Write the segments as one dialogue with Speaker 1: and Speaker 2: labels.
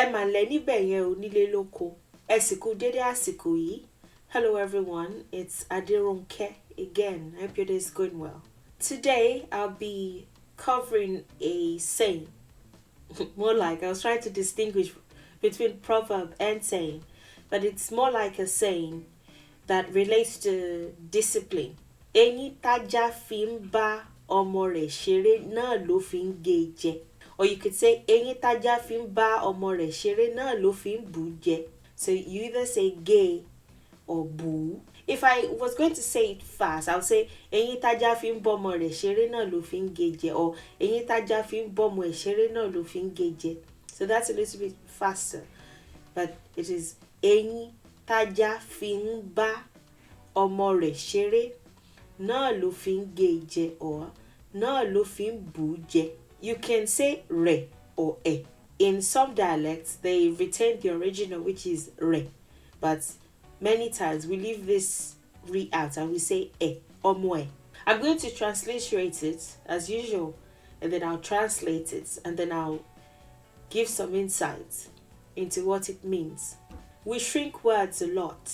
Speaker 1: Emma Lenny Benye Nile Loko. Esiku Dede Asiku yi. Hello everyone, it's Adirunke again. I hope your day is going well. Today I'll be covering a saying. More like I was trying to distinguish between proverb and saying, but it's more like a saying that relates to discipline. Eyín Tájá fi ń bá ọmọ rẹ̀ ṣeré náà ló fi ń gé jẹ. Or you could say Eyín Tájá fi ń bá ọmọ rẹ̀ ṣeré náà ló fi ń bù jẹ. So you either say gay or boo. If I was going to say it fast, I would say Eyín Tájá fi ń bọ́mọ rẹ̀ ṣeré náà ló fi ń gé jẹ, or Eyín Tájá fi ń bọ́mọ ẹ̀ ṣeré náà ló fi ń gé jẹ. So that's a little bit faster. But it is Eyín Tájá fi ń bá ọmọ rẹ̀ ṣeré náà ló fi ń gé jẹ, or náà ló fi ń bù jẹ. You can say re or e. In some dialects, they retain the original, which is re. But many times we leave this re out and we say e, omo e. I'm going to transliterate it as usual, and then I'll translate it, and then I'll give some insight into what it means. We shrink words a lot,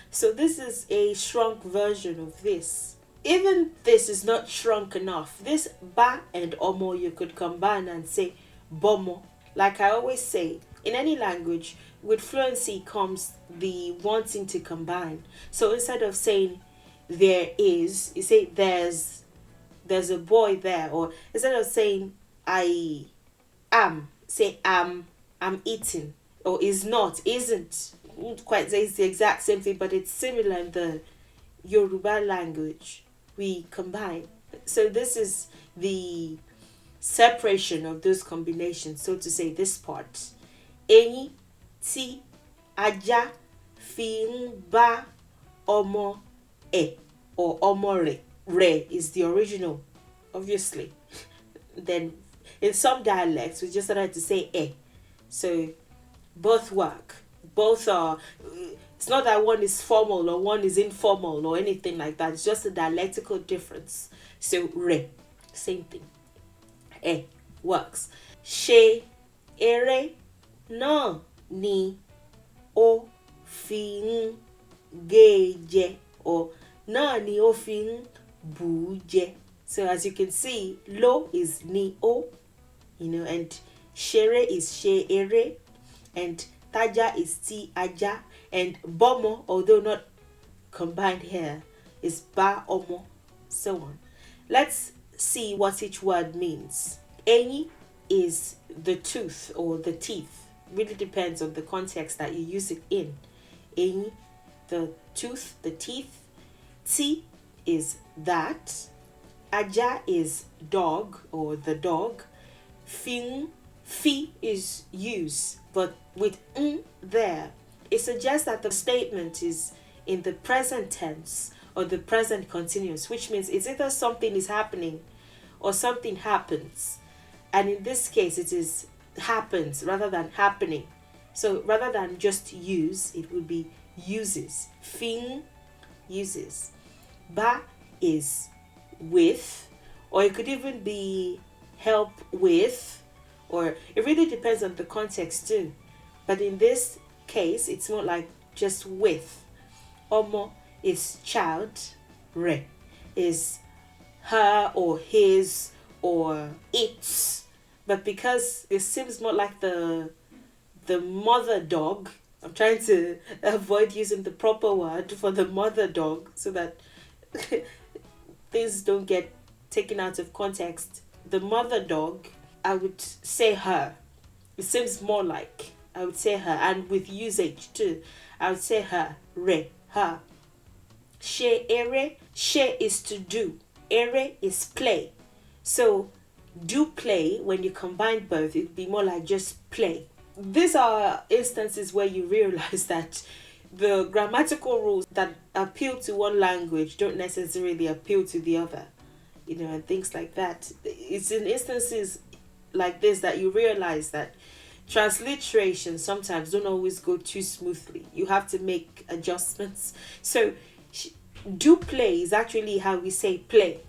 Speaker 1: so this is a shrunk version of this. Even this is not shrunk enough. This ba and omo you could combine and say bomo. Like I always say, in any language, with fluency comes the wanting to combine. So instead of saying there is, you say there's a boy there. Or instead of saying I am, say I'm eating. Or is not, isn't. Wouldn't quite say it's the exact same thing, but it's similar in the Yoruba language. We combine. So this is the separation of those combinations, so to say, this part. Eyín Tájá fi ń bá ọmọ ẹ̀, or ọmọ rẹ̀. Re is the original, obviously. Then in some dialects, we just started to say e. So both work. Both are, it's not that one is formal or one is informal or anything like that. It's just a dialectical difference. So re, same thing. E works. Ṣeré náà ni ó fi ń gé jẹ, or náà ni ó fi ń bù jẹ. So as you can see, lo is ni o, and ṣeré is ṣeré, and Taja is ti aja, and bomo, although not combined here, is ba omo, so on. Let's see what each word means. Eyin is the tooth or the teeth. Really depends on the context that you use it in. Eyin, the tooth, the teeth. Ti is that. Aja is dog or the dog. Fi is use, but with there, it suggests that the statement is in the present tense or the present continuous, which means it's either something is happening or something happens. And in this case, it is happens rather than happening. So rather than just use, it would be uses. Fin, uses. Ba is with, or it could even be help with, or it really depends on the context too. But in this case, it's more like just with. Omo is child. Re is her or his or its. But because it seems more like the mother dog, I'm trying to avoid using the proper word for the mother dog so that things don't get taken out of context. The mother dog, I would say her. It seems more like I would say her, and with usage too, I would say her. Re, her. Ṣeré, she is to do. Ere is play. So do play, when you combine both, it'd be more like just play. These are instances where you realize that the grammatical rules that appeal to one language don't necessarily appeal to the other, and things like that. It's in instances like this that you realize that transliteration sometimes don't always go too smoothly. You have to make adjustments. So do play is actually how we say play.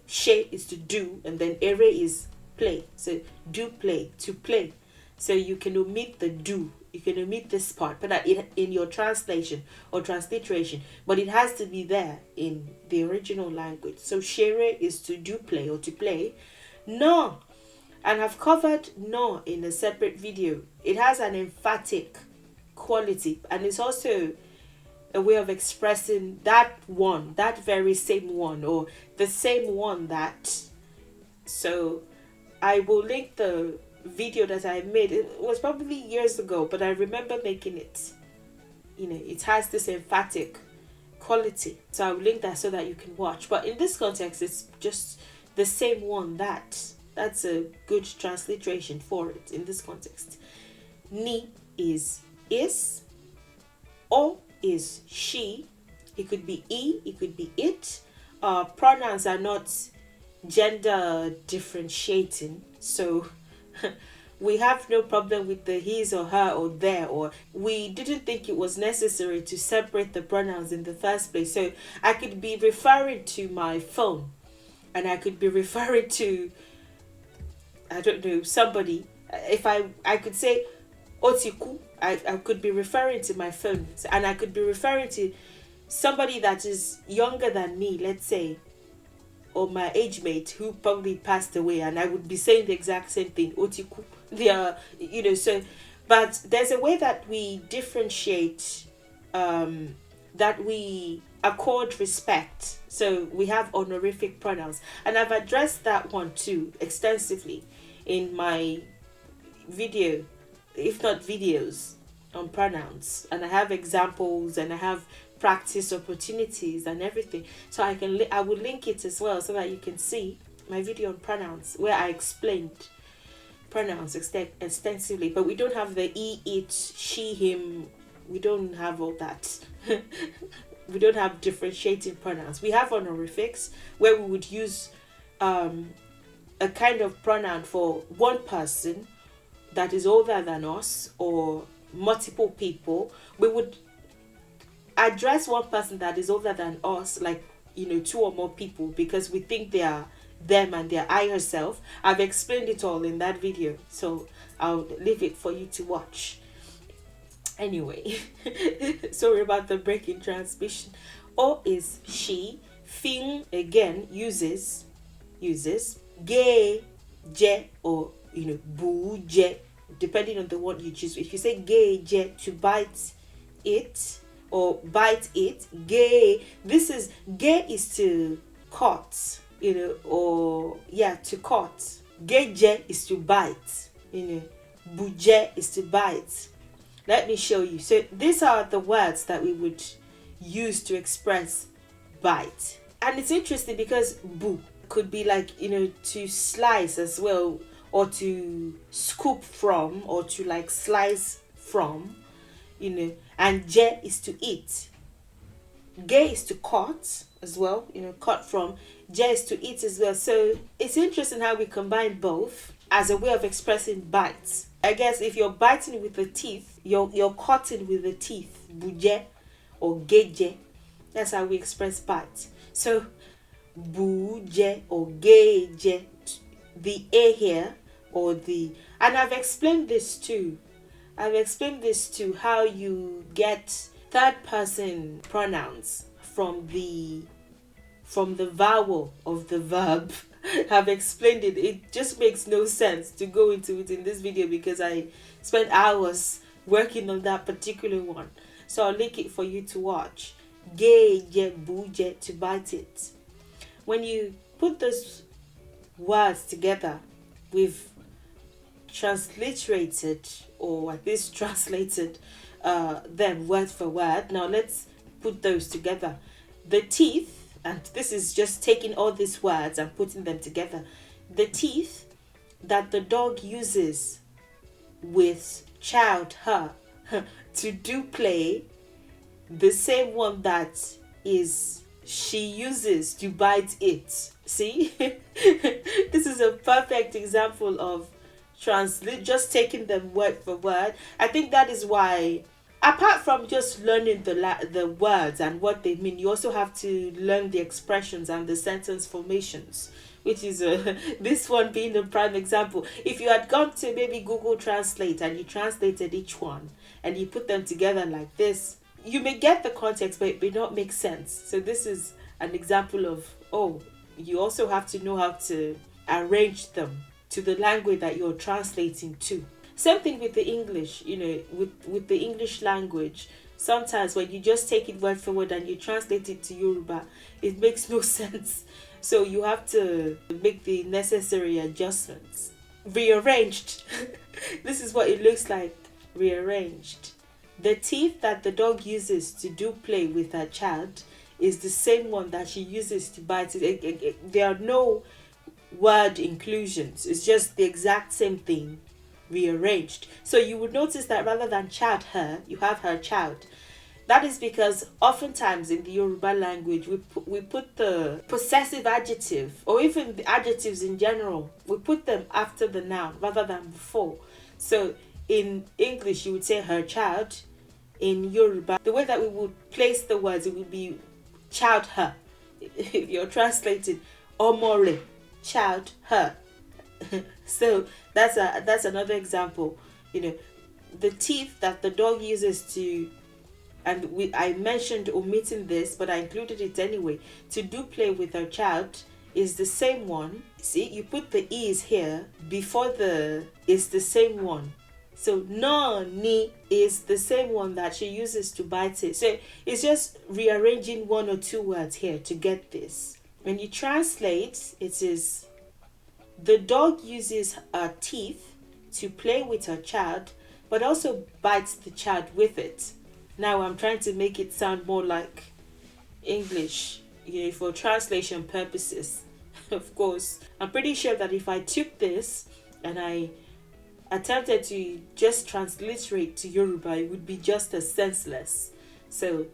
Speaker 1: She is to do, and then ere is play. So do play, to play. So you can omit the do. You can omit this part, but in your translation or transliteration, but it has to be there in the original language. So Ṣeré is to do play or to play. No, and I've covered no in a separate video. It has an emphatic quality, and it's also a way of expressing that one, that very same one, or the same one that. So I will link the video that I made. It was probably years ago, but I remember making it. It has this emphatic quality. So I'll link that so that you can watch. But in this context, it's just the same one that. That's a good transliteration for it in this context. Ni is. O is she. It could be e, it could be it. Pronouns are not gender differentiating, so we have no problem with the his or her or their, or we didn't think it was necessary to separate the pronouns in the first place. So I could be referring to my phone, and I could be referring to, I don't know, somebody. If I could say otiku, I could be referring to my phone, and I could be referring to somebody that is younger than me, let's say, or my age mate who probably passed away, and I would be saying the exact same thing, otiku. They are, so, but there's a way that we differentiate, that we accord respect. So we have honorific pronouns, and I've addressed that one too extensively in my video, if not videos, on pronouns, and I have examples and I have practice opportunities and everything. So I will link it as well so that you can see my video on pronouns where I explained pronouns extensively. But we don't have the he, it, she, him. We don't have all that. We don't have differentiating pronouns. We have honorifics where we would use a kind of pronoun for one person that is older than us or multiple people. We would address one person that is older than us, like, two or more people, because we think they are them and their higher self. I've explained it all in that video, so I'll leave it for you to watch. Anyway, sorry about the break in transmission. O is she. Fin again uses ge, je, or bu, je, depending on the one you choose. If you say ge, je, to bite it or bite it, ge, this is, ge is to cut, to cut. Ge, je is to bite, bu, je is to bite. Let me show you. So these are the words that we would use to express bite. And it's interesting because bu could be like, to slice as well, or to scoop from, or to like slice from, and je is to eat. Ge is to cut as well, cut from. Je is to eat as well. So it's interesting how we combine both as a way of expressing bites. I guess if you're biting with the teeth, you're cutting with the teeth, buje or geje. That's how we express bite. So buje or geje, the a here, or the, and I've explained this too. How you get third person pronouns from the vowel of the verb. I've explained it. It just makes no sense to go into it in this video because I spent hours working on that particular one. So I'll link it for you to watch. Ge, je, bu, je, to bite it. When you put those words together, we've transliterated, or at least translated them word for word. Now let's put those together. The teeth, and this is just taking all these words and putting them together. The teeth that the dog uses with child, her, to do play, the same one that is she uses to bite it. See? This is a perfect example of just taking them word for word. I think that is why, apart from just learning the words and what they mean, you also have to learn the expressions and the sentence formations, which is this one being a prime example. If you had gone to maybe Google Translate and you translated each one and you put them together like this, you may get the context, but it may not make sense. So this is an example of, oh, you also have to know how to arrange them to the language that you're translating to. Same thing with the English, with the English language. Sometimes when you just take it word for word and you translate it to Yoruba, it makes no sense. So you have to make the necessary adjustments. Rearranged. This is what it looks like, rearranged. The teeth that the dog uses to do play with her child is the same one that she uses to bite it. There are no word inclusions. It's just the exact same thing rearranged. So you would notice that rather than child her, you have her child. That is because oftentimes in the Yoruba language we put the possessive adjective, or even the adjectives in general, we put them after the noun rather than before. So in English you would say her child. In Yoruba, the way that we would place the words, it would be child her. If you're translating omore, child her. So that's another example. The teeth that the dog uses to, and I mentioned omitting this, but I included it anyway, to do play with her child is the same one. See, you put the e's here before the is the same one. So no ni is the same one that she uses to bite it. So it's just rearranging one or two words here to get this. When you translate, it is the dog uses her teeth to play with her child, but also bites the child with it. Now I'm trying to make it sound more like English, for translation purposes. Of course, I'm pretty sure that if I took this and I attempted to just transliterate to Yoruba, it would be just as senseless. So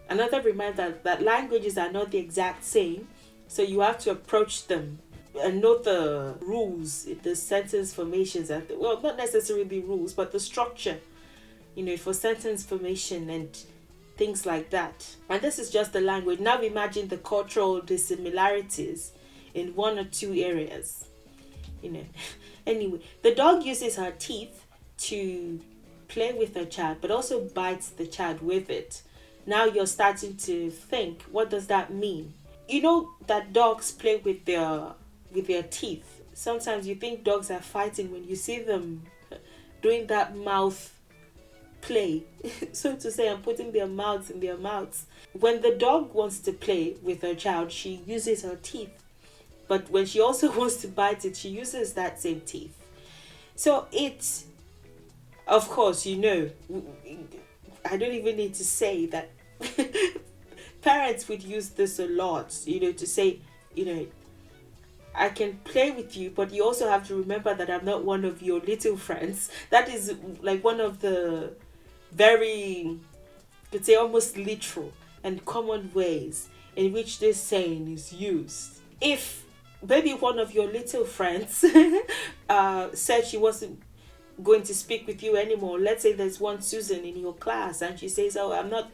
Speaker 1: another reminder that languages are not the exact same, so you have to approach them and know the rules, the sentence formations, and well, not necessarily rules, but the structure, for sentence formation and things like that. And this is just the language. Now imagine the cultural dissimilarities in one or two areas. Anyway, the dog uses her teeth to play with her child, but also bites the child with it. Now you're starting to think, what does that mean? You know that dogs play with their teeth. Sometimes you think dogs are fighting when you see them doing that mouth play, so to say, and putting their mouths in their mouths. When the dog wants to play with her child, she uses her teeth. But when she also wants to bite it, she uses that same teeth. So it's, of course, I don't even need to say that parents would use this a lot, to say, I can play with you, but you also have to remember that I'm not one of your little friends. That is like one of the very, let's say, almost literal and common ways in which this saying is used. If maybe one of your little friends said she wasn't going to speak with you anymore, let's say there's one Susan in your class and she says, oh, I'm not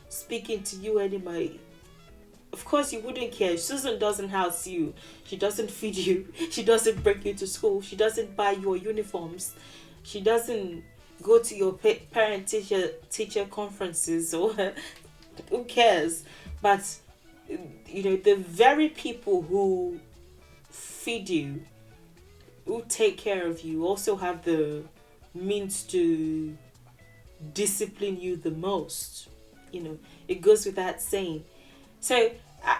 Speaker 1: speaking to you anymore. Of course you wouldn't care. Susan doesn't house you, she doesn't feed you, she doesn't bring you to school, she doesn't buy your uniforms, she doesn't go to your parent teacher conferences, or who cares? But the very people who feed you, who take care of you, also have the means to discipline you the most. It goes without saying. So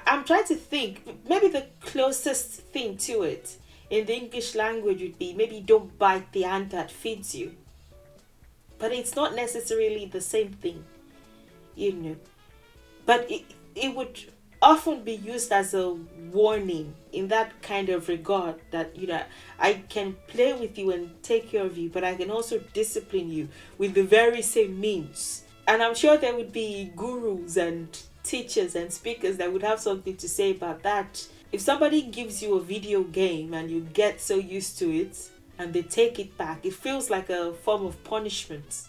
Speaker 1: I'm trying to think, maybe the closest thing to it in the English language would be maybe don't bite the hand that feeds you. But it's not necessarily the same thing, But it would often be used as a warning in that kind of regard, that I can play with you and take care of you, but I can also discipline you with the very same means. And I'm sure there would be gurus and teachers and speakers that would have something to say about that. If somebody gives you a video game and you get so used to it and they take it back, it feels like a form of punishment.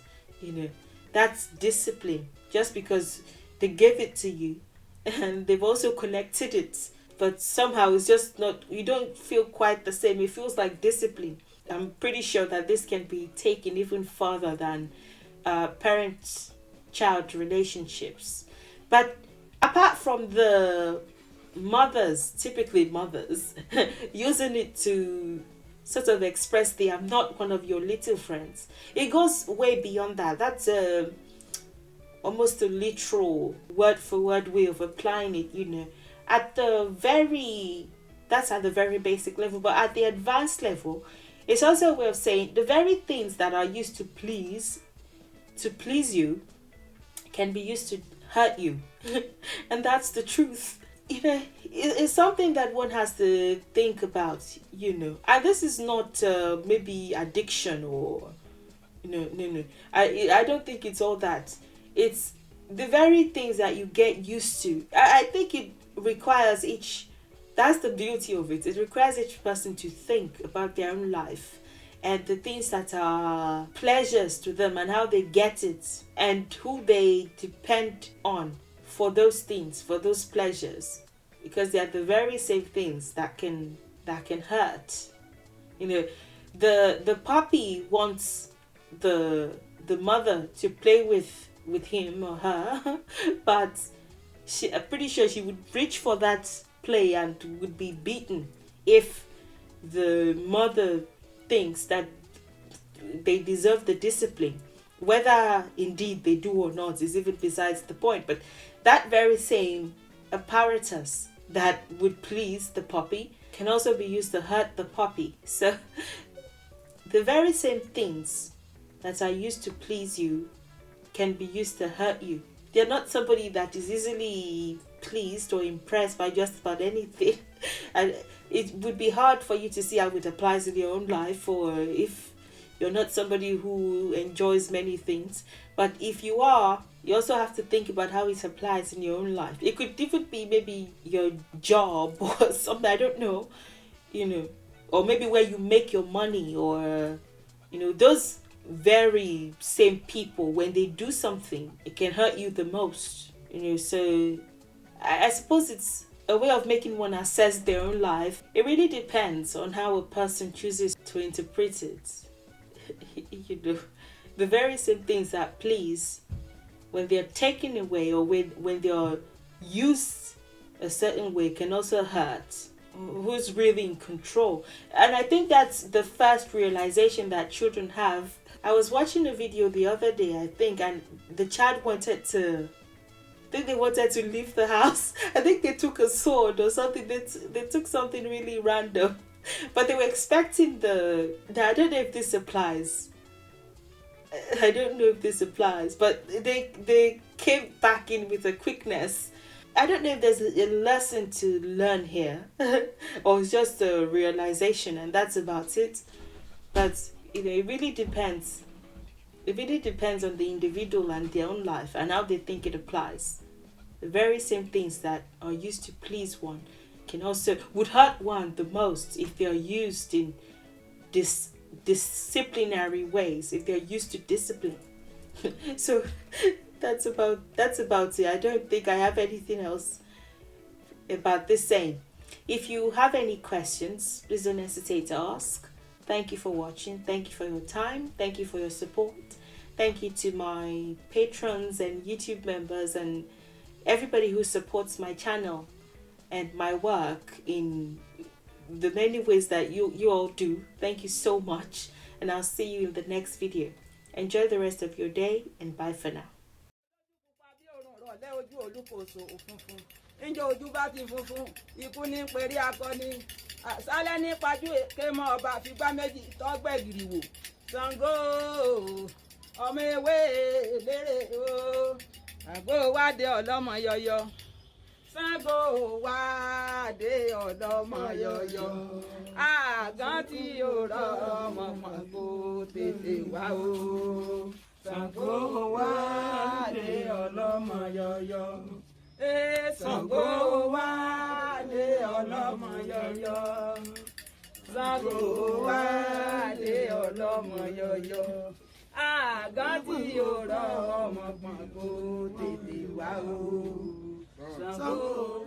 Speaker 1: That's discipline, just because they gave it to you and they've also collected it but somehow it's just not, you don't feel quite the same. It feels like discipline. I'm pretty sure that this can be taken even further than parent-child relationships. But apart from the mothers, typically mothers, using it to sort of express the I'm not one of your little friends, it goes way beyond that. That's almost a literal word for word way of applying it, at the very basic level. But at the advanced level, it's also a way of saying the very things that are used to please you can be used to hurt you. And that's the truth. It's something that one has to think about, and this is not maybe addiction or no. I don't think it's all that. It's the very things that you get used to. I think it requires that's the beauty of it. It requires each person to think about their own life and the things that are pleasures to them and how they get it and who they depend on for those things, for those pleasures, because they are the very same things that can hurt. The puppy wants the mother to play with him or her, but I'm pretty sure she would reach for that play and would be beaten if the mother thinks that they deserve the discipline. Whether indeed they do or not is even besides the point. But that very same apparatus that would please the puppy can also be used to hurt the puppy. So the very same things that are used to please you can be used to hurt you. They're not somebody that is easily pleased or impressed by just about anything. And it would be hard for you to see how it applies in your own life, or if you're not somebody who enjoys many things. But if you are, you also have to think about how it applies in your own life. It could even be maybe your job or something, I don't know, or maybe where you make your money, or, those very same people, when they do something, it can hurt you the most. So I suppose it's a way of making one assess their own life. It really depends on how a person chooses to interpret it. The very same things that please, when they're taken away or when they're used a certain way, can also hurt. Who's really in control? And I think that's the first realization that children have. I was watching a video the other day, I think, and the child wanted to leave the house. I think they took a sword or something. They took something really random, but they were expecting I don't know if this applies. But they came back in with a quickness. I don't know if there's a lesson to learn here, or it's just a realization, and that's about it. But it really depends. It really depends on the individual and their own life and how they think it applies. The very same things that are used to please one would hurt one the most if they are used in disciplinary ways, if they're used to discipline. So that's about it. I don't think I have anything else about this saying. If you have any questions, please don't hesitate to ask. Thank you for watching. Thank you for your time. Thank you for your support. Thank you to my patrons and YouTube members and everybody who supports my channel and my work in the many ways that you all do. Thank you so much, and I'll see you in the next video. Enjoy the rest of your day, and bye for now.
Speaker 2: Ǹjẹ́ ojú bá ti funfun ikú ní pẹ̀rí akọni àṣálẹ́ ní pajú èké mọ́ ọba fìgbà méjì tọ́gbẹ́ gìrì wò Ṣàngó ọmọ ewé eléré o Ṣàngó wádé ọlọ́mọ yọyọ Ṣàngó wádé ọlọ́mọ yọyọ àgàn tí yóò rọ ọmọ Ṣàngó tètè wá o Ṣàngó wádé ọlọ́mọ yọyọ. Ṣàngó wálé ọlọ́mọ yọyọ Ṣàngó wálé ọlọ́mọ yọyọ àgàn tí yóò rọ ọmọ Ṣàngó tètè wá o Ṣàngó.